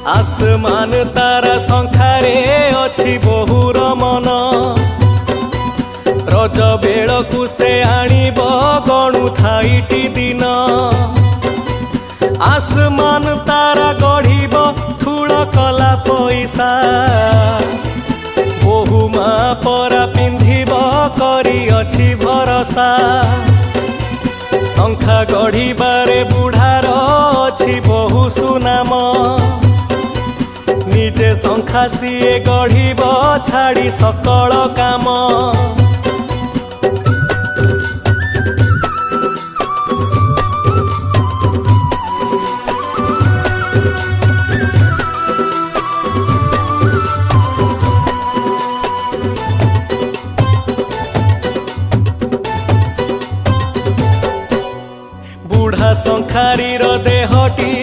आसमान तारा संखारे अछि बहुर मन रज बेलकु से आनिब गणु थाईटी दिन आसमान तारा गढ़िब ठूल कला पैसा बहु माँ परा पिंधिब करी अछि भरसा शंखा गढ़िबारे बुढ़ार अछि बहु सुनाम निजे शंखा सीए गढ़िब छाड़ी सकल काम बुढ़ा शंखारीर देहटी